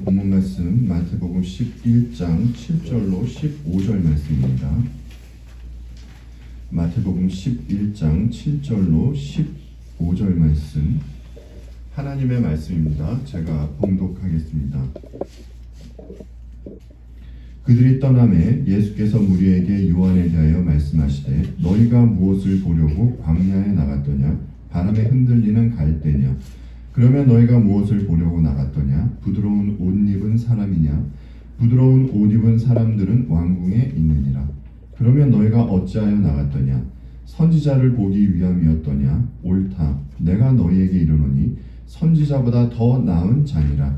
본문 말씀 마태복음 11장 7절로 15절 말씀입니다. 마태복음 11장 7절로 15절 말씀, 하나님의 말씀입니다. 제가 봉독하겠습니다. 그들이 떠나매 예수께서 무리에게 요한에 대하여 말씀하시되, 너희가 무엇을 보려고 광야에 나갔더냐? 바람에 흔들리는 갈대냐? 그러면 너희가 무엇을 보려고 나갔더냐? 부드러운 옷 입은 사람이냐? 부드러운 옷 입은 사람들은 왕궁에 있느니라. 그러면 너희가 어찌하여 나갔더냐? 선지자를 보기 위함이었더냐? 옳다. 내가 너희에게 이르노니 선지자보다 더 나은 자니라.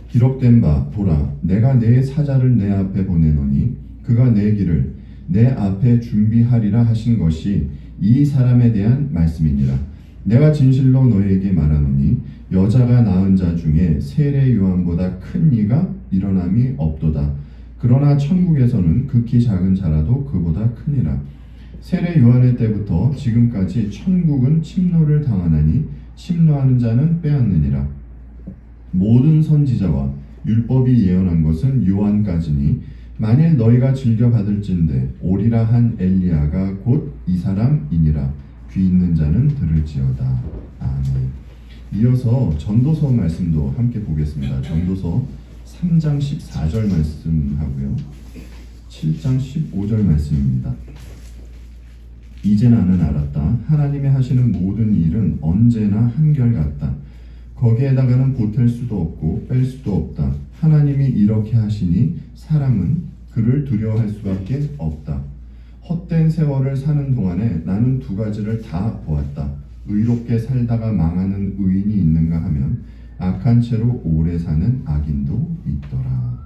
기록된 바 보라, 내가 내 사자를 내 앞에 보내노니 그가 내 길을 내 앞에 준비하리라 하신 것이 이 사람에 대한 말씀이니라. 내가 진실로 너희에게 말하노니 여자가 낳은 자 중에 세례 요한보다 큰 이가 일어남이 없도다. 그러나 천국에서는 극히 작은 자라도 그보다 크니라. 세례 요한의 때부터 지금까지 천국은 침노를 당하나니 침노하는 자는 빼앗느니라. 모든 선지자와 율법이 예언한 것은 요한까지니 만일 너희가 즐겨 받을진대 오리라 한 엘리야가 곧 이 사람이니라. 귀 있는 자는 들을지어다. 아멘. 이어서 전도서 말씀도 함께 보겠습니다. 전도서 3장 14절 말씀하고요, 7장 15절 말씀입니다. 이제 나는 알았다. 하나님이 하시는 모든 일은 언제나 한결같다. 거기에다가는 보탤 수도 없고 뺄 수도 없다. 하나님이 이렇게 하시니 사람은 그를 두려워할 수밖에 없다. 헛된 세월을 사는 동안에 나는 두 가지를 다 보았다. 의롭게 살다가 망하는 의인이 있는가 하면 악한 채로 오래 사는 악인도 있더라.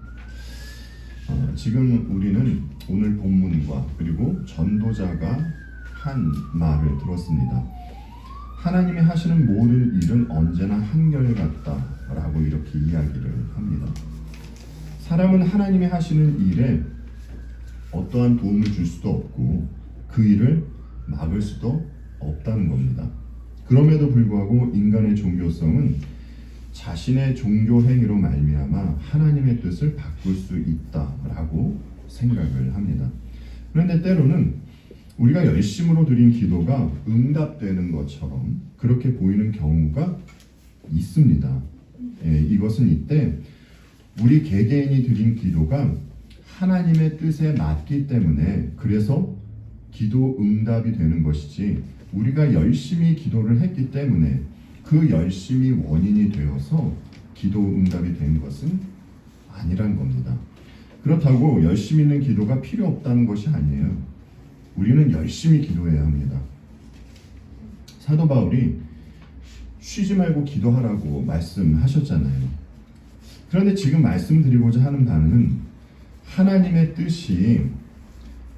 지금 우리는 오늘 본문과 그리고 전도자가 한 말을 들었습니다. 하나님이 하시는 모든 일은 언제나 한결같다라고 이렇게 이야기를 합니다. 사람은 하나님이 하시는 일에 어떠한 도움을 줄 수도 없고 그 일을 막을 수도 없다는 겁니다. 그럼에도 불구하고 인간의 종교성은 자신의 종교 행위로 말미암아 하나님의 뜻을 바꿀 수 있다라고 생각을 합니다. 그런데 때로는 우리가 열심으로 드린 기도가 응답되는 것처럼 그렇게 보이는 경우가 있습니다. 이것은 이때 우리 개개인이 드린 기도가 하나님의 뜻에 맞기 때문에 그래서 기도 응답이 되는 것이지, 우리가 열심히 기도를 했기 때문에 그 열심이 원인이 되어서 기도 응답이 된 것은 아니란 겁니다. 그렇다고 열심히 있는 기도가 필요 없다는 것이 아니에요. 우리는 열심히 기도해야 합니다. 사도 바울이 쉬지 말고 기도하라고 말씀하셨잖아요. 그런데 지금 말씀드리고자 하는 바는 하나님의 뜻이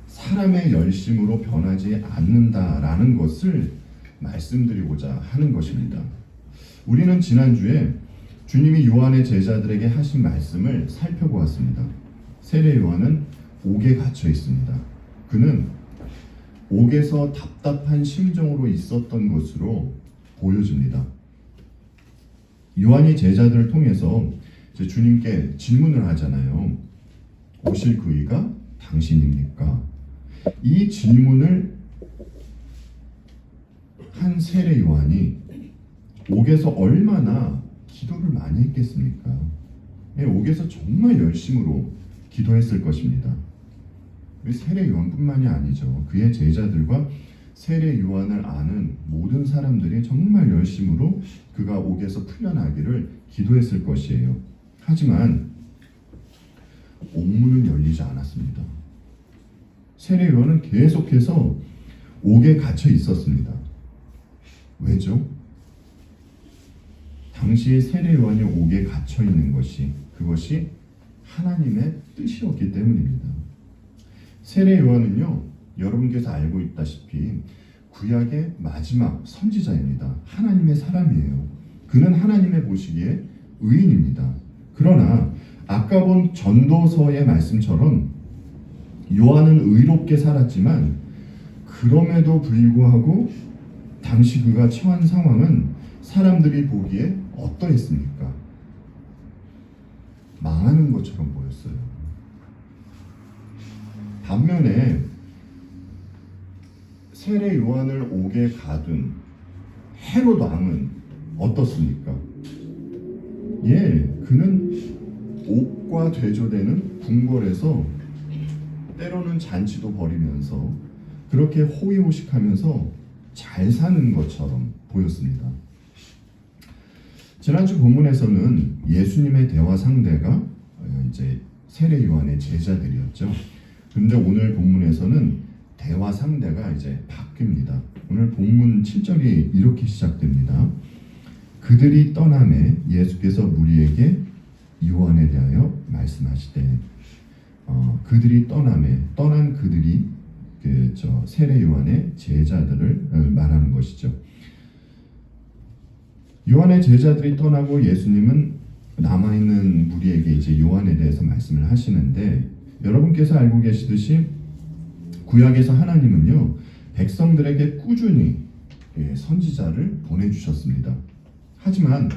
사람의 열심으로 변하지 않는다라는 것을 말씀드리고자 하는 것입니다. 우리는 지난주에 주님이 요한의 제자들에게 하신 말씀을 살펴보았습니다. 세례 요한은 옥에 갇혀 있습니다. 그는 옥에서 답답한 심정으로 있었던 것으로 보여집니다. 요한이 제자들을 통해서 이제 주님께 질문을 하잖아요. 오실 그이가 당신입니까? 이 질문을 한 세례 요한이 옥에서 얼마나 기도를 많이 했겠습니까? 옥에서 정말 열심으로 기도했을 것입니다. 세례 요한뿐만이 아니죠. 그의 제자들과 세례 요한을 아는 모든 사람들이 정말 열심으로 그가 옥에서 풀려나기를 기도했을 것이에요. 하지만 옥문은 열리지 않았습니다. 세례 요한은 계속해서 옥에 갇혀 있었습니다. 왜죠? 당시에 세례 요한이 옥에 갇혀 있는 그것이 하나님의 뜻이었기 때문입니다. 세례 요한은요, 여러분께서 알고 있다시피 구약의 마지막 선지자입니다. 하나님의 사람이에요. 그는 하나님의 보시기에 의인입니다. 그러나 아까 본 전도서의 말씀처럼 요한은 의롭게 살았지만 그럼에도 불구하고 당시 그가 처한 상황은 사람들이 보기에 어떠했습니까? 망하는 것처럼 보였어요. 반면에 세례 요한을 옥에 가둔 헤롯 왕은 어떻습니까? 그는 옥과 대조되는 궁궐에서 때로는 잔치도 벌이면서 그렇게 호의호식하면서 잘 사는 것처럼 보였습니다. 지난주 본문에서는 예수님의 대화 상대가 이제 세례 요한의 제자들이었죠. 그런데 오늘 본문에서는 대화 상대가 이제 바뀝니다. 오늘 본문 7절이 이렇게 시작됩니다. 그들이 떠남에 예수께서 무리에게 요한에 대하여 말씀하시되, 그들이 떠남에 떠난 그들이 세례 요한의 제자들을 말하는 것이죠. 요한의 제자들이 떠나고 예수님은 남아있는 무리에게 이제 요한에 대해서 말씀을 하시는데, 여러분께서 알고 계시듯이 구약에서 하나님은요 백성들에게 꾸준히 선지자를 보내주셨습니다. 하지만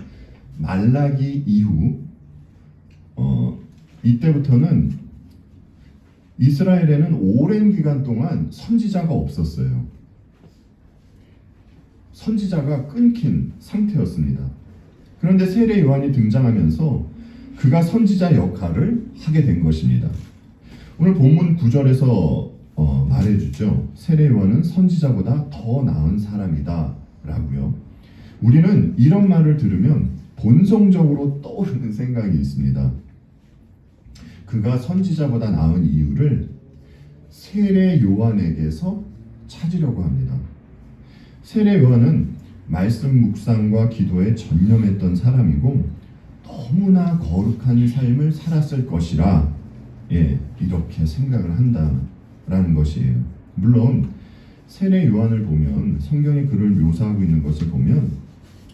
말라기 이후 이때부터는 이스라엘에는 오랜 기간 동안 선지자가 없었어요. 선지자가 끊긴 상태였습니다. 그런데 세례 요한이 등장하면서 그가 선지자 역할을 하게 된 것입니다. 오늘 본문 9절에서 말해주죠. 세례 요한은 선지자보다 더 나은 사람이다 라고요. 우리는 이런 말을 들으면 본성적으로 떠오르는 생각이 있습니다. 그가 선지자보다 나은 이유를 세례 요한에게서 찾으려고 합니다. 세례 요한은 말씀 묵상과 기도에 전념했던 사람이고 너무나 거룩한 삶을 살았을 것이라 이렇게 생각을 한다라는 것이에요. 물론 세례 요한을 보면, 성경이 그를 묘사하고 있는 것을 보면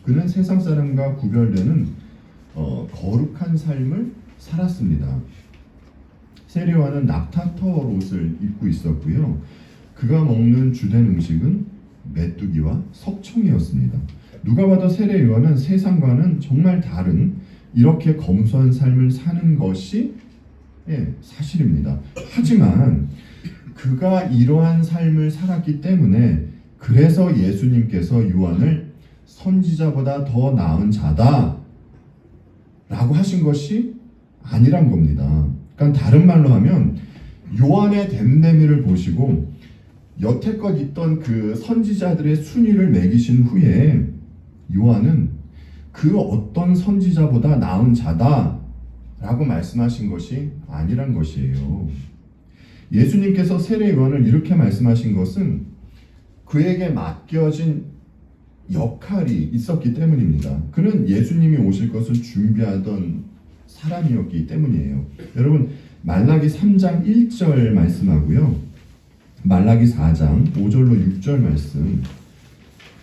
그는 세상 사람과 구별되는 거룩한 삶을 살았습니다. 세례 요한은 낙타털 옷을 입고 있었고요. 그가 먹는 주된 음식은 메뚜기와 석청이었습니다. 누가 봐도 세례 요한은 세상과는 정말 다른 이렇게 검소한 삶을 사는 것이 사실입니다. 하지만 그가 이러한 삶을 살았기 때문에 그래서 예수님께서 요한을 선지자보다 더 나은 자다 라고 하신 것이 아니란 겁니다. 그러니까 다른 말로 하면 요한의 됨됨이를 보시고 여태껏 있던 그 선지자들의 순위를 매기신 후에 요한은 그 어떤 선지자보다 나은 자다 라고 말씀하신 것이 아니란 것이에요. 예수님께서 세례 요한을 이렇게 말씀하신 것은 그에게 맡겨진 역할이 있었기 때문입니다. 그는 예수님이 오실 것을 준비하던 사람이었기 때문이에요. 여러분 말라기 3장 1절 말씀하고요, 말라기 4장 5절로 6절 말씀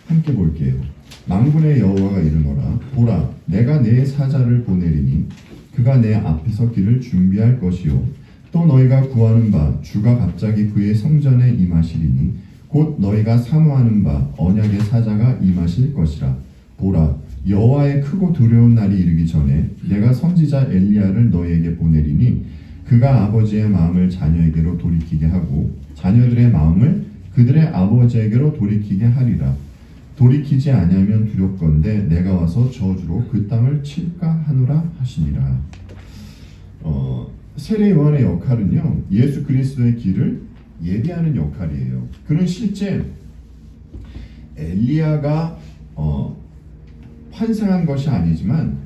함께 볼게요. 만군의 여호와가 이르노라, 보라 내가 내 사자를 보내리니 그가 내 앞에서 길을 준비할 것이요 또 너희가 구하는 바 주가 갑자기 그의 성전에 임하시리니 곧 너희가 사모하는 바 언약의 사자가 임하실 것이라. 보라 여호와의 크고 두려운 날이 이르기 전에 내가 선지자 엘리야를 너희에게 보내리니 그가 아버지의 마음을 자녀에게로 돌이키게 하고 자녀들의 마음을 그들의 아버지에게로 돌이키게 하리라. 돌이키지 아니하면 두렵건대 내가 와서 저주로 그 땅을 칠까 하노라 하시니라. 세례 요한의 역할은요 예수 그리스도의 길을 예비하는 역할이에요. 그는 실제 엘리야가 환생한 것이 아니지만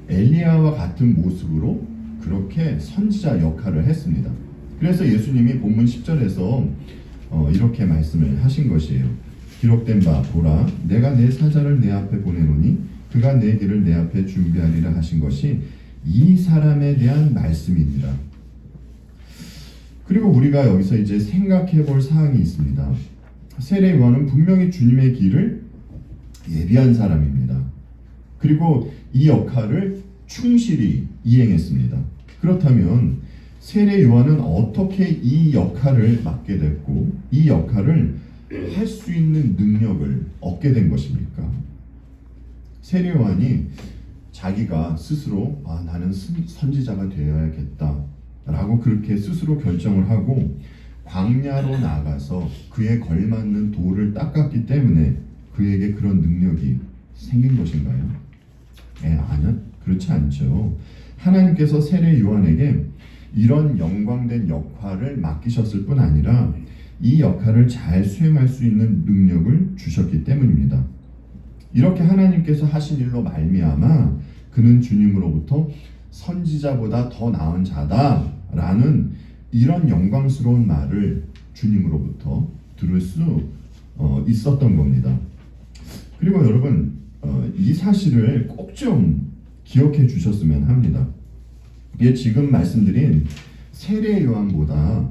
엘리야와 같은 모습으로 그렇게 선지자 역할을 했습니다. 그래서 예수님이 본문 10절에서 이렇게 말씀을 하신 것이에요. 기록된 바 보라 내가 내 사자를 내 앞에 보내노니 그가 내 길을 내 앞에 준비하리라 하신 것이 이 사람에 대한 말씀입니다. 그리고 우리가 여기서 이제 생각해 볼 사항이 있습니다. 세례 요한은 분명히 주님의 길을 예비한 사람입니다. 그리고 이 역할을 충실히 이행했습니다. 그렇다면 세례 요한은 어떻게 이 역할을 맡게 됐고 이 역할을 할 수 있는 능력을 얻게 된 것입니까? 세례 요한이 자기가 스스로 나는 선지자가 되어야겠다 라고 그렇게 스스로 결정을 하고 광야로 나가서 그에 걸맞는 돌을 닦았기 때문에 그에게 그런 능력이 생긴 것인가요? 아니요, 그렇지 않죠. 하나님께서 세례 요한에게 이런 영광된 역할을 맡기셨을 뿐 아니라 이 역할을 잘 수행할 수 있는 능력을 주셨기 때문입니다. 이렇게 하나님께서 하신 일로 말미암아 그는 주님으로부터 선지자보다 더 나은 자다라는 이런 영광스러운 말을 주님으로부터 들을 수 있었던 겁니다. 그리고 여러분 이 사실을 꼭 좀 기억해 주셨으면 합니다. 이게 지금 말씀드린 세례 요한보다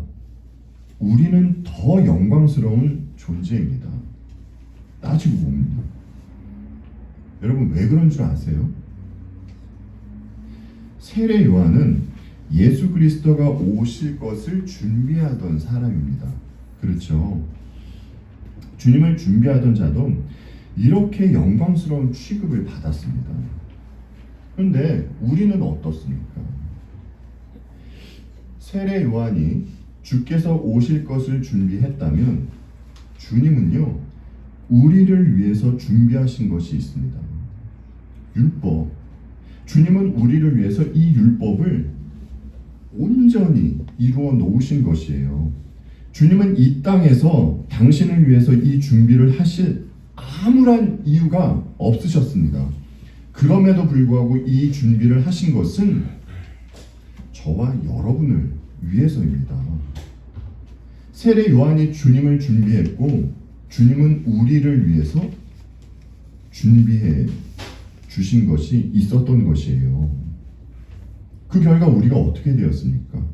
우리는 더 영광스러운 존재입니다. 따지고 봅니다. 여러분 왜 그런 줄 아세요? 세례 요한은 예수 그리스도가 오실 것을 준비하던 사람입니다. 그렇죠. 주님을 준비하던 자도 이렇게 영광스러운 취급을 받았습니다. 그런데 우리는 어떻습니까? 세례 요한이 주께서 오실 것을 준비했다면 주님은요, 우리를 위해서 준비하신 것이 있습니다. 율법. 주님은 우리를 위해서 이 율법을 온전히 이루어 놓으신 것이에요. 주님은 이 땅에서 당신을 위해서 이 준비를 하실 아무런 이유가 없으셨습니다. 그럼에도 불구하고 이 준비를 하신 것은 저와 여러분을 위해서입니다. 세례 요한이 주님을 준비했고 주님은 우리를 위해서 준비해 주신 것이 있었던 것이에요. 그 결과 우리가 어떻게 되었습니까?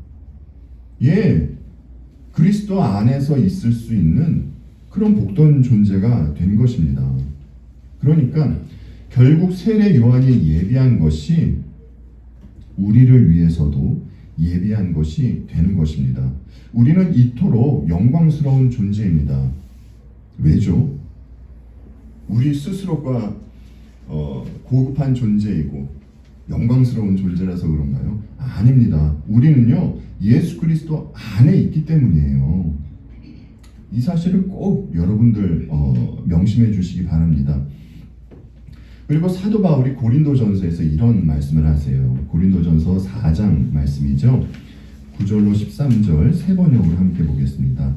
그리스도 안에서 있을 수 있는 그런 복된 존재가 된 것입니다. 그러니까 결국 세례 요한이 예비한 것이 우리를 위해서도 예비한 것이 되는 것입니다. 우리는 이토록 영광스러운 존재입니다. 왜죠? 우리 스스로가 고급한 존재이고 영광스러운 존재라서 그런가요? 아닙니다. 우리는요 예수 그리스도 안에 있기 때문이에요. 이 사실을 꼭 여러분들 명심해 주시기 바랍니다. 그리고 사도 바울이 고린도전서에서 이런 말씀을 하세요. 고린도전서 4장 말씀이죠. 9절로 13절 세 번역으로 함께 보겠습니다.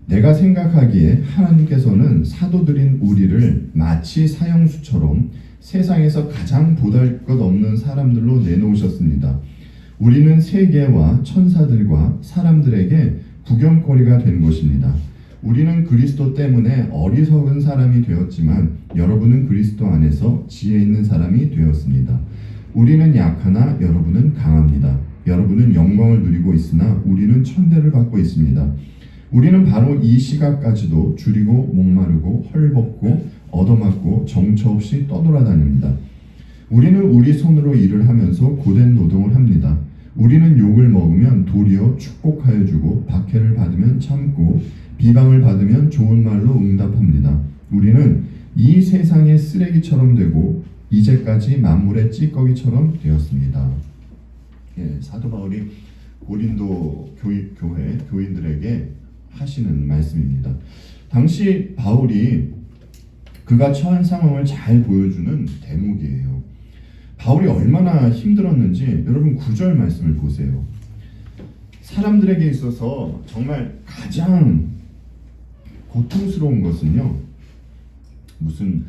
내가 생각하기에 하나님께서는 사도들인 우리를 마치 사형수처럼 세상에서 가장 보잘것없는 사람들로 내놓으셨습니다. 우리는 세계와 천사들과 사람들에게 구경거리가 된 것입니다. 우리는 그리스도 때문에 어리석은 사람이 되었지만 여러분은 그리스도 안에서 지혜 있는 사람이 되었습니다. 우리는 약하나 여러분은 강합니다. 여러분은 영광을 누리고 있으나 우리는 천대를 받고 있습니다. 우리는 바로 이 시각까지도 줄이고 목마르고 헐벗고 얻어맞고 정처 없이 떠돌아다닙니다. 우리는 우리 손으로 일을 하면서 고된 노동을 합니다. 우리는 욕을 먹으면 도리어 축복하여 주고 박해를 받으면 참고 비방을 받으면 좋은 말로 응답합니다. 우리는 이 세상의 쓰레기처럼 되고 이제까지 만물의 찌꺼기처럼 되었습니다. 사도 바울이 고린도 교회 교인들에게 하시는 말씀입니다. 당시 바울이 그가 처한 상황을 잘 보여주는 대목이에요. 바울이 얼마나 힘들었는지 여러분 9절 말씀을 보세요. 사람들에게 있어서 정말 가장 고통스러운 것은요, 무슨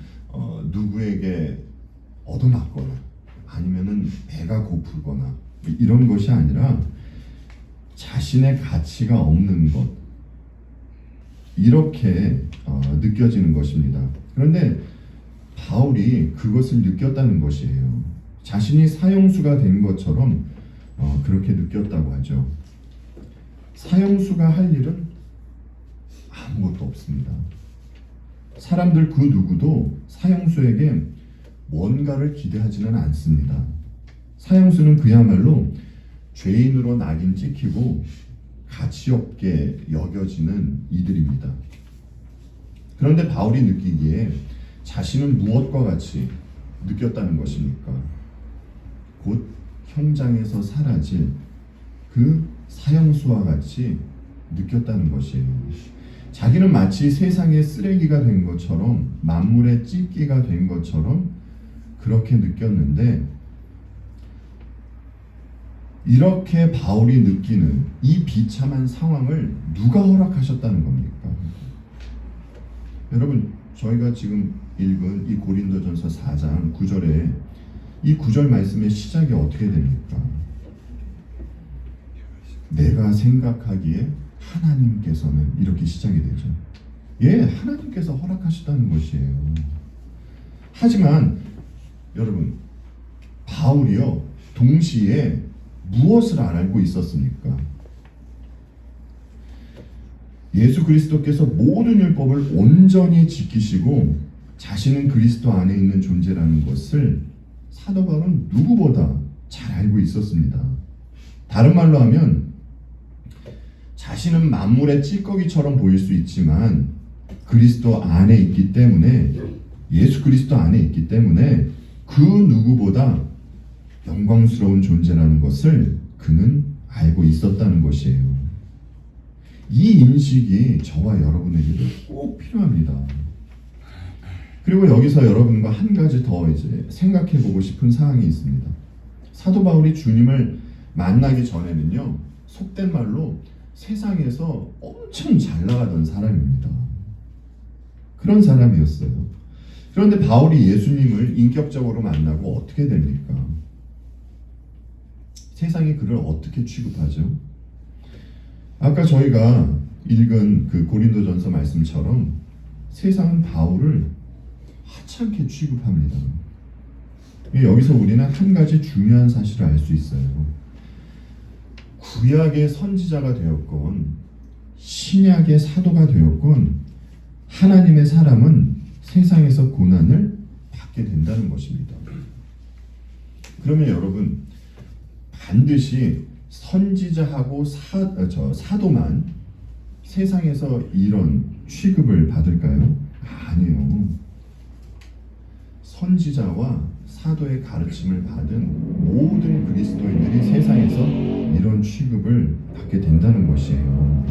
누구에게 얻어맞거나 아니면은 배가 고프거나 이런 것이 아니라 자신의 가치가 없는 것, 이렇게 느껴지는 것입니다. 그런데 바울이 그것을 느꼈다는 것이에요. 자신이 사형수가 된 것처럼 그렇게 느꼈다고 하죠. 사형수가 할 일은 아무것도 없습니다. 사람들 그 누구도 사형수에게 뭔가를 기대하지는 않습니다. 사형수는 그야말로 죄인으로 낙인 찍히고 가치 없게 여겨지는 이들입니다. 그런데 바울이 느끼기에 자신은 무엇과 같이 느꼈다는 것입니까? 곧 형장에서 사라질 그 사형수와 같이 느꼈다는 것이에요. 자기는 마치 세상의 쓰레기가 된 것처럼, 만물의 찢기가 된 것처럼 그렇게 느꼈는데, 이렇게 바울이 느끼는 이 비참한 상황을 누가 허락하셨다는 겁니까? 여러분, 저희가 지금 읽은 이 고린도전서 4장 9절에 이 9절 말씀의 시작이 어떻게 됩니까? 내가 생각하기에 하나님께서는, 이렇게 시작이 되죠. 예, 하나님께서 허락하셨다는 것이에요. 하지만 여러분, 바울이요, 동시에 무엇을 알고 있었습니까? 예수 그리스도께서 모든 율법을 온전히 지키시고 자신은 그리스도 안에 있는 존재라는 것을 사도 바울은 누구보다 잘 알고 있었습니다. 다른 말로 하면 자신은 만물의 찌꺼기처럼 보일 수 있지만 그리스도 안에 있기 때문에, 예수 그리스도 안에 있기 때문에 그 누구보다 영광스러운 존재라는 것을 그는 알고 있었다는 것이에요. 이 인식이 저와 여러분에게도 꼭 필요합니다. 그리고 여기서 여러분과 한 가지 더 이제 생각해 보고 싶은 사항이 있습니다. 사도 바울이 주님을 만나기 전에는요, 속된 말로 세상에서 엄청 잘 나가던 사람입니다. 그런 사람이었어요. 그런데 바울이 예수님을 인격적으로 만나고 어떻게 됩니까? 세상이 그를 어떻게 취급하죠? 아까 저희가 읽은 그 고린도전서 말씀처럼 세상은 바울을 하찮게 취급합니다. 여기서 우리는 한 가지 중요한 사실을 알 수 있어요. 구약의 선지자가 되었건 신약의 사도가 되었건 하나님의 사람은 세상에서 고난을 받게 된다는 것입니다. 그러면 여러분, 반드시 선지자하고 사도만 세상에서 이런 취급을 받을까요? 아니요. 선지자와 사도의 가르침을 받은 모든 그리스도인들이 세상에서 이런 취급을 받게 된다는 것이에요.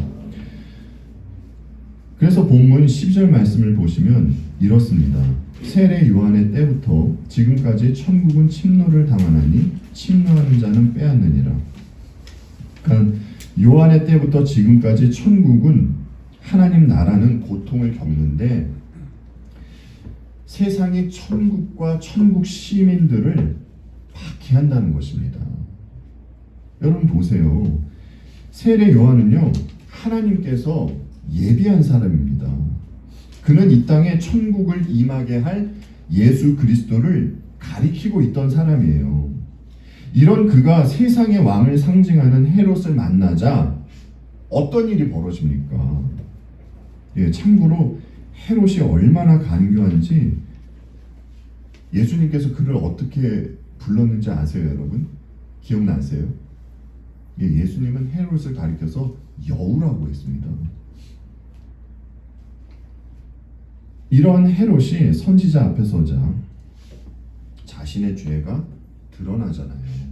그래서 본문 12절 말씀을 보시면 이렇습니다. 세례 요한의 때부터 지금까지 천국은 침노를 당하나니 침노하는 자는 빼앗느니라. 그러니까 요한의 때부터 지금까지 천국은, 하나님 나라는 고통을 겪는데 세상이 천국과 천국 시민들을 박해한다는 것입니다. 여러분 보세요. 세례 요한은요, 하나님께서 예비한 사람입니다. 그는 이 땅에 천국을 임하게 할 예수 그리스도를 가리키고 있던 사람이에요. 이런 그가 세상의 왕을 상징하는 헤롯을 만나자 어떤 일이 벌어집니까? 예, 참고로 헤롯이 얼마나 간교한지 예수님께서 그를 어떻게 불렀는지 아세요, 여러분? 기억나세요? 예, 예수님은 헤롯을 가리켜서 여우라고 했습니다. 이런 헤롯이 선지자 앞에 서자 자신의 죄가 드러나잖아요.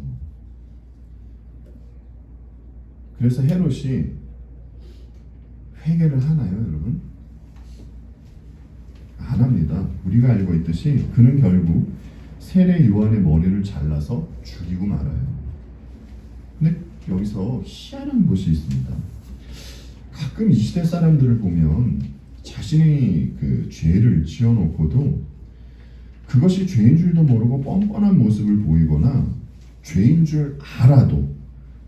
그래서 헤롯이 회개를 하나요, 여러분? 안 합니다. 우리가 알고 있듯이 그는 결국 세례 요한의 머리를 잘라서 죽이고 말아요. 근데 여기서 희한한 것이 있습니다. 가끔 이 시대 사람들을 보면 자신이 그 죄를 지어놓고도 그것이 죄인 줄도 모르고 뻔뻔한 모습을 보이거나 죄인 줄 알아도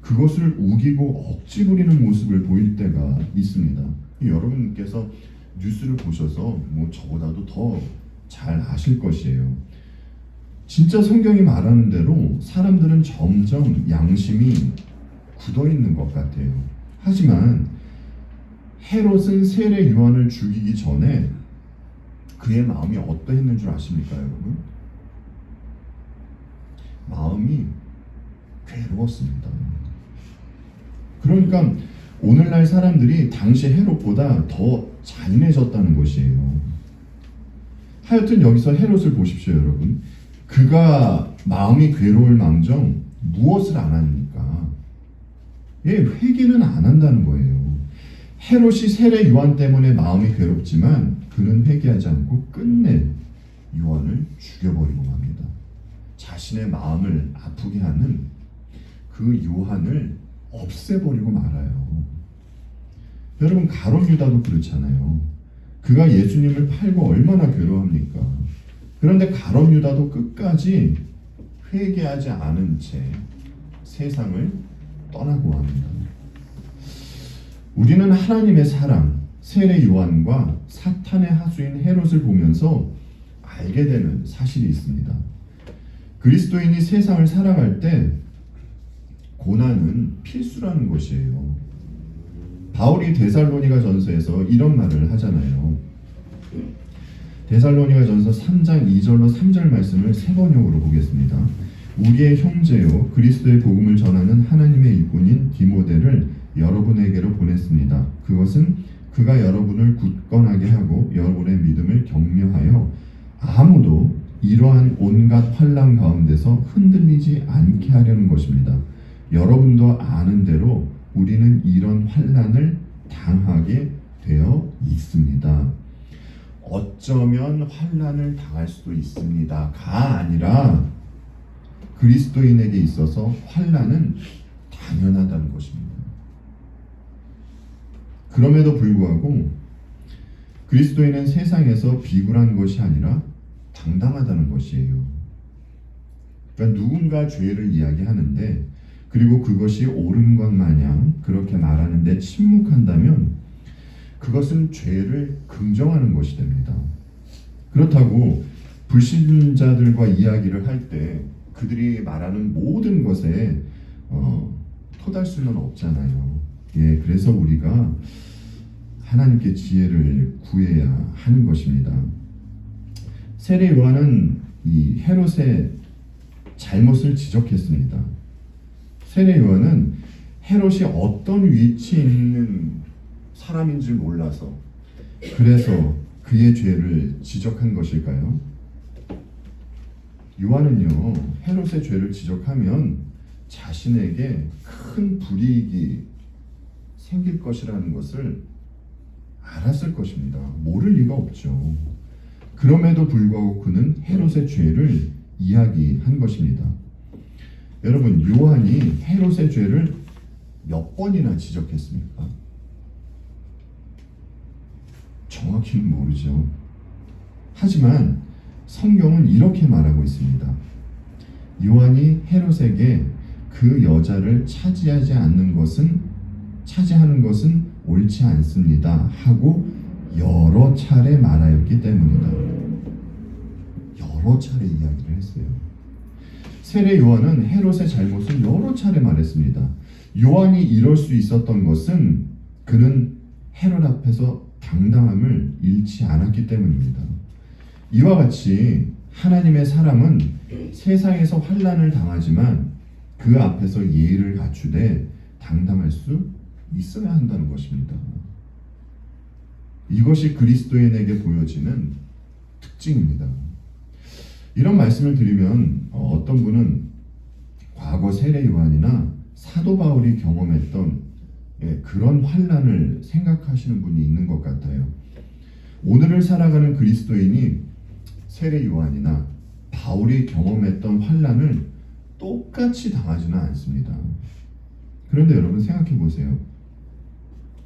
그것을 우기고 억지 부리는 모습을 보일 때가 있습니다. 여러분께서 뉴스를 보셔서 뭐 저보다도 더 잘 아실 것이에요. 진짜 성경이 말하는 대로 사람들은 점점 양심이 굳어 있는 것 같아요. 하지만 헤롯은 세례 요한을 죽이기 전에 그의 마음이 어떠했는 줄 아십니까, 여러분? 마음이 괴로웠습니다. 그러니까 오늘날 사람들이 당시 헤롯보다 더 잔인해졌다는 것이에요. 하여튼 여기서 헤롯을 보십시오, 여러분. 그가 마음이 괴로울 망정 무엇을 안 합니까? 예, 회개는 안 한다는 거예요. 헤롯이 세례 요한 때문에 마음이 괴롭지만 그는 회개하지 않고 끝내 요한을 죽여버리고 맙니다. 자신의 마음을 아프게 하는 그 요한을 없애버리고 말아요. 여러분, 가룟 유다도 그렇잖아요. 그가 예수님을 팔고 얼마나 괴로워합니까? 그런데 가룟 유다도 끝까지 회개하지 않은 채 세상을 떠나고 합니다. 우리는 하나님의 사랑, 세례 요한과 사탄의 하수인 헤롯을 보면서 알게 되는 사실이 있습니다. 그리스도인이 세상을 살아갈 때 고난은 필수라는 것이에요. 바울이 데살로니가 전서에서 이런 말을 하잖아요. 데살로니가 전서 3장 2절로 3절 말씀을 세 번역으로 보겠습니다. 우리의 형제요 그리스도의 복음을 전하는 하나님의 일꾼인 디모데를 여러분에게로 보냈습니다. 그것은 그가 여러분을 굳건하게 하고 여러분의 믿음을 격려하여 아무도 이러한 온갖 환난 가운데서 흔들리지 않게 하려는 것입니다. 여러분도 아는 대로 우리는 이런 환난을 당하게 되어 있습니다. 어쩌면 환난을 당할 수도 있습니다가 아니라 그리스도인에게 있어서 환난은 당연하다는 것입니다. 그럼에도 불구하고 그리스도인은 세상에서 비굴한 것이 아니라 당당하다는 것이에요. 그러니까 누군가 죄를 이야기하는데 그리고 그것이 옳은 것 마냥 그렇게 말하는데 침묵한다면 그것은 죄를 긍정하는 것이 됩니다. 그렇다고 불신자들과 이야기를 할 때 그들이 말하는 모든 것에 토달 수는 없잖아요. 예, 그래서 우리가 하나님께 지혜를 구해야 하는 것입니다. 세례 요한은 이 헤롯의 잘못을 지적했습니다. 세례 요한은 헤롯이 어떤 위치에 있는 사람인 줄 몰라서 그래서 그의 죄를 지적한 것일까요? 요한은요, 헤롯의 죄를 지적하면 자신에게 큰 불이익이 생길 것이라는 것을 알았을 것입니다. 모를 리가 없죠. 그럼에도 불구하고 그는 헤롯의 죄를 이야기한 것입니다. 여러분, 요한이 헤롯의 죄를 몇 번이나 지적했습니까? 정확히는 모르죠. 하지만 성경은 이렇게 말하고 있습니다. 요한이 헤롯에게 그 여자를 차지하는 것은 옳지 않습니다 하고 여러 차례 말하였기 때문이다. 여러 차례 이야기를 했어요. 세례 요한은 헤롯의 잘못을 여러 차례 말했습니다. 요한이 이럴 수 있었던 것은 그는 헤롯 앞에서 당당함을 잃지 않았기 때문입니다. 이와 같이 하나님의 사람은 세상에서 환난을 당하지만 그 앞에서 예의를 갖추되 당당할 수 있어야 한다는 것입니다. 이것이 그리스도인에게 보여지는 특징입니다. 이런 말씀을 드리면 어떤 분은 과거 세례 요한이나 사도 바울이 경험했던 그런 환난을 생각하시는 분이 있는 것 같아요. 오늘을 살아가는 그리스도인이 세례 요한이나 바울이 경험했던 환난을 똑같이 당하지는 않습니다. 그런데 여러분 생각해 보세요.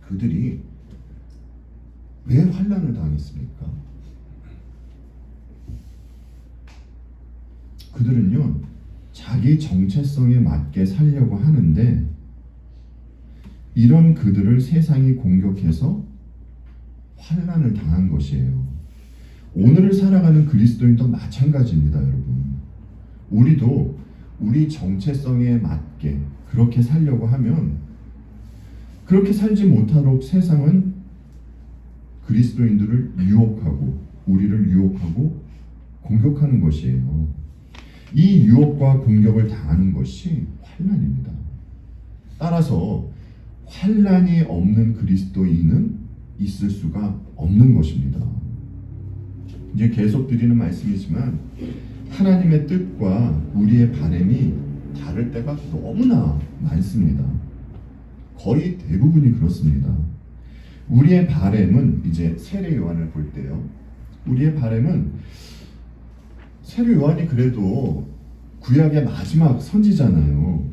그들이 왜 환난을 당했습니까? 그들은요, 자기 정체성에 맞게 살려고 하는데 이런 그들을 세상이 공격해서 환난을 당한 것이에요. 오늘을 살아가는 그리스도인도 마찬가지입니다, 여러분. 우리도 우리 정체성에 맞게 그렇게 살려고 하면 그렇게 살지 못하도록 세상은 그리스도인들을 유혹하고 우리를 유혹하고 공격하는 것이에요. 이 유혹과 공격을 당하는 것이 환난입니다. 따라서 환난이 없는 그리스도인은 있을 수가 없는 것입니다. 이제 계속 드리는 말씀이지만 하나님의 뜻과 우리의 바람이 다를 때가 너무나 많습니다. 거의 대부분이 그렇습니다. 우리의 바람은 이제 세례 요한을 볼 때요. 우리의 바람은 세례 요한이 그래도 구약의 마지막 선지자잖아요.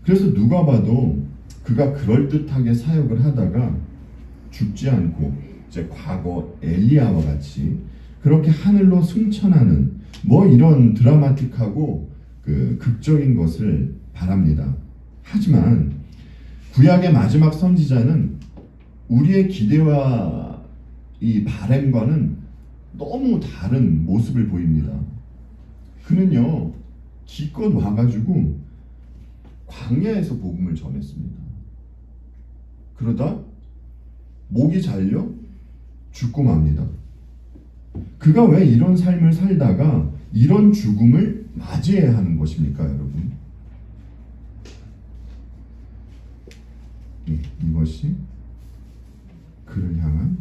그래서 누가 봐도 그가 그럴듯하게 사역을 하다가 죽지 않고 이제 과거 엘리야와 같이 그렇게 하늘로 승천하는 뭐 이런 드라마틱하고 그 극적인 것을 바랍니다. 하지만 구약의 마지막 선지자는 우리의 기대와 이 바람과는 너무 다른 모습을 보입니다. 그는요 기껏 와가지고 광야에서 복음을 전했습니다. 그러다 목이 잘려 죽고 맙니다. 그가 왜 이런 삶을 살다가 이런 죽음을 맞이해야 하는 것입니까, 여러분? 이것이 그를 향한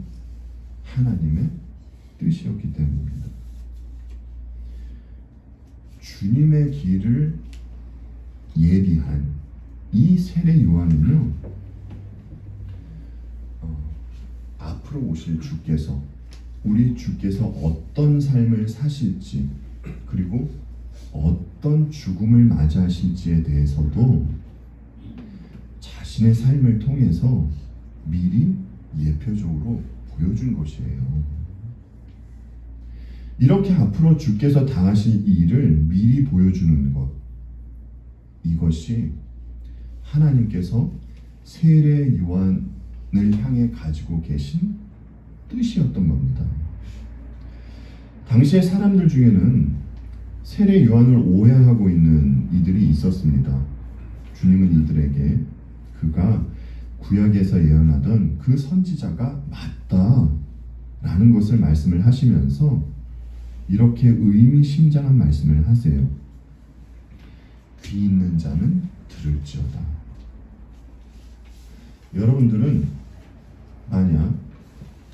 하나님의 뜻이었기 때문입니다. 주님의 길을 예비한 이 세례 요한은요, 앞으로 오실 주께서 우리 주께서 어떤 삶을 사실지 그리고 어떤 죽음을 맞이하실지에 대해서도 자신의 삶을 통해서 미리 예표적으로 보여준 것이에요. 이렇게 앞으로 주께서 당하실 일을 미리 보여주는 것, 이것이 하나님께서 세례 요한을 향해 가지고 계신 뜻이었던 겁니다. 당시의 사람들 중에는 세례 요한을 오해하고 있는 이들이 있었습니다. 주님은 이들에게 그가 구약에서 예언하던 그 선지자가 맞다라는 것을 말씀을 하시면서 이렇게 의미심장한 말씀을 하세요. 귀 있는 자는 들을지어다. 여러분들은 만약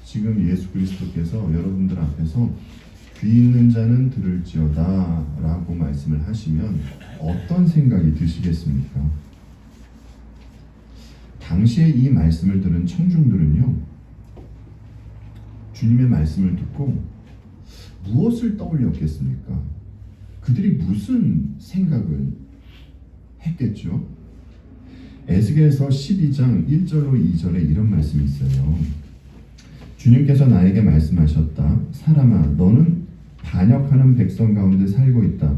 지금 예수 그리스도께서 여러분들 앞에서 귀 있는 자는 들을지어다 라고 말씀을 하시면 어떤 생각이 드시겠습니까? 당시에 이 말씀을 들은 청중들은요, 주님의 말씀을 듣고 무엇을 떠올렸겠습니까? 그들이 무슨 생각을 했겠죠? 에스겔서 12장 1절로 2절에 이런 말씀이 있어요. 주님께서 나에게 말씀하셨다. 사람아, 너는 반역하는 백성 가운데 살고 있다.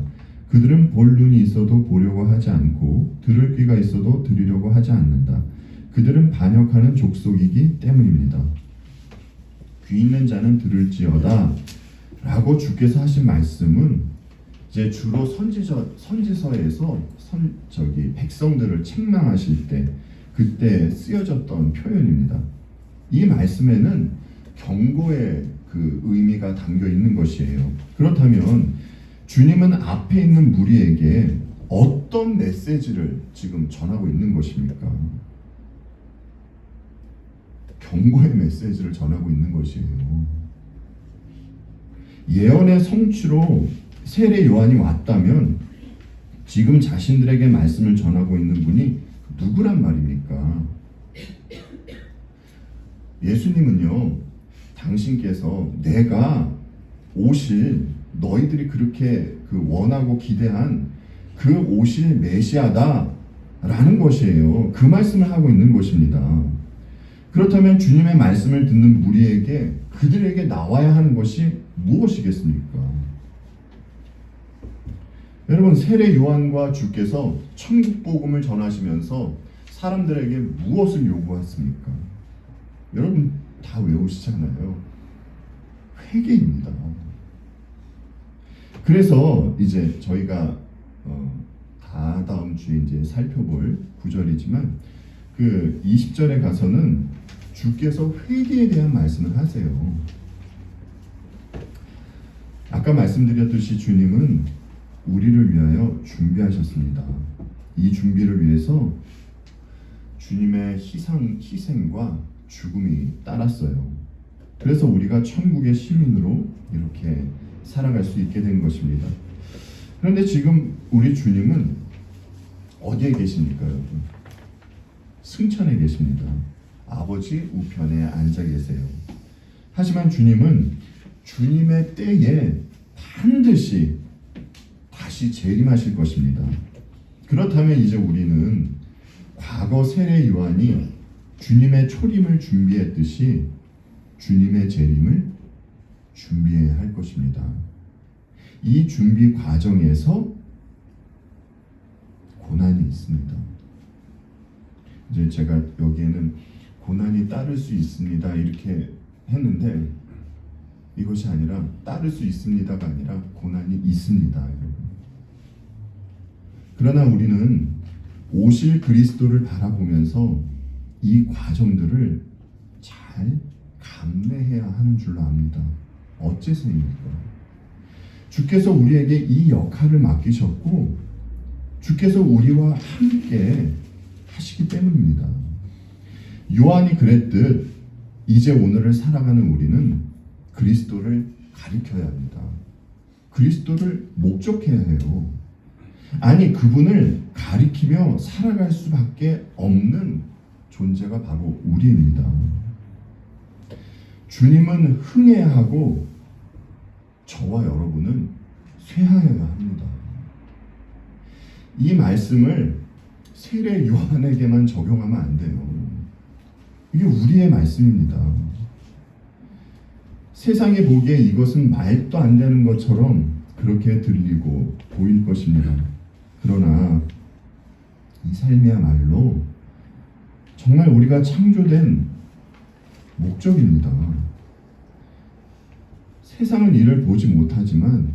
그들은 볼 눈이 있어도 보려고 하지 않고 들을 귀가 있어도 들으려고 하지 않는다. 그들은 반역하는 족속이기 때문입니다. 귀 있는 자는 들을지어다 라고 주께서 하신 말씀은 이제 주로 선지서에서 백성들을 책망하실 때 그때 쓰여졌던 표현입니다. 이 말씀에는 경고의 그 의미가 담겨 있는 것이에요. 그렇다면 주님은 앞에 있는 무리에게 어떤 메시지를 지금 전하고 있는 것입니까? 경고의 메시지를 전하고 있는 것이에요. 예언의 성취로 세례 요한이 왔다면 지금 자신들에게 말씀을 전하고 있는 분이 누구란 말입니까? 예수님은요, 당신께서 내가 오실 너희들이 그렇게 원하고 기대한 그 오실 메시아다 라는 것이에요. 그 말씀을 하고 있는 것입니다. 그렇다면 주님의 말씀을 듣는 무리에게 그들에게 나와야 하는 것이 무엇이겠습니까? 여러분, 세례 요한과 주께서 천국 복음을 전하시면서 사람들에게 무엇을 요구했습니까? 여러분 다 외우시잖아요. 회개입니다. 그래서 이제 저희가 다음 주에 이제 살펴볼 구절이지만 그 20절에 가서는 주께서 회개에 대한 말씀을 하세요. 아까 말씀드렸듯이 주님은 우리를 위하여 준비하셨습니다. 이 준비를 위해서 주님의 희생과 죽음이 따랐어요. 그래서 우리가 천국의 시민으로 이렇게 살아갈 수 있게 된 것입니다. 그런데 지금 우리 주님은 어디에 계십니까, 여러분? 승천에 계십니다. 아버지 우편에 앉아 계세요. 하지만 주님은 주님의 때에 반드시 다시 재림하실 것입니다. 그렇다면 이제 우리는 과거 세례 요한이 주님의 초림을 준비했듯이 주님의 재림을 준비해야 할 것입니다. 이 준비 과정에서 고난이 있습니다. 이제 제가 여기에는 고난이 따를 수 있습니다 이렇게 했는데, 이것이 아니라 따를 수 있습니다가 아니라 고난이 있습니다, 여러분. 그러나 우리는 오실 그리스도를 바라보면서 이 과정들을 잘 감내해야 하는 줄로 압니다. 어째서입니까? 주께서 우리에게 이 역할을 맡기셨고 주께서 우리와 함께 하시기 때문입니다. 요한이 그랬듯 이제 오늘을 살아가는 우리는 그리스도를 가리켜야 합니다. 그리스도를 목적해야 해요. 아니, 그분을 가리키며 살아갈 수밖에 없는 존재가 바로 우리입니다. 주님은 흥해야 하고 저와 여러분은 쇠하여야 합니다. 이 말씀을 세례 요한에게만 적용하면 안 돼요. 이게 우리의 말씀입니다. 세상에 보기에 이것은 말도 안 되는 것처럼 그렇게 들리고 보일 것입니다. 그러나 이 삶이야말로 정말 우리가 창조된 목적입니다. 세상은 이를 보지 못하지만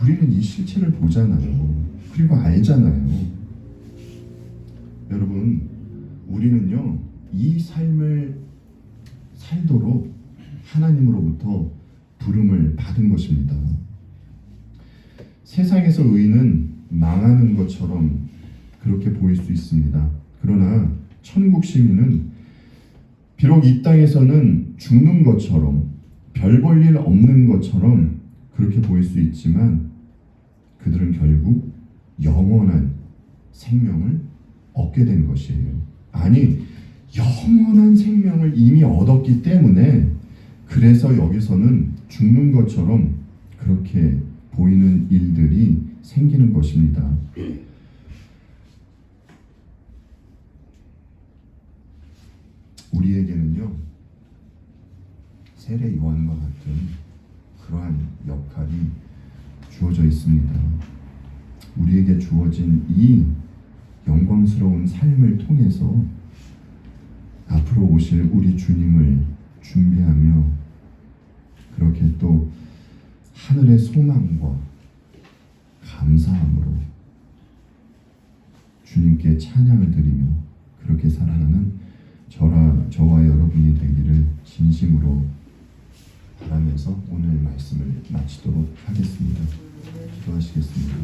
우리는 이 실체를 보잖아요. 그리고 알잖아요. 여러분, 우리는요, 이 삶을 살도록 하나님으로부터 부름을 받은 것입니다. 세상에서 의인은 망하는 것처럼 그렇게 보일 수 있습니다. 그러나 천국 시민은 비록 이 땅에서는 죽는 것처럼 별 볼 일 없는 것처럼 그렇게 보일 수 있지만 그들은 결국 영원한 생명을 얻게 된 것이에요. 아니, 영원한 생명을 이미 얻었기 때문에 그래서 여기서는 죽는 것처럼 그렇게 보이는 일들이 생기는 것입니다. 우리에게는요, 세례 요한과 같은 그러한 역할이 주어져 있습니다. 우리에게 주어진 이 영광스러운 삶을 통해서 앞으로 오실 우리 주님을 준비하며 그렇게 또 하늘의 소망과 감사함으로 주님께 찬양을 드리며 그렇게 살아가는 저와 여러분이 되기를 진심으로 바라면서 오늘 말씀을 마치도록 하겠습니다. 기도하시겠습니다.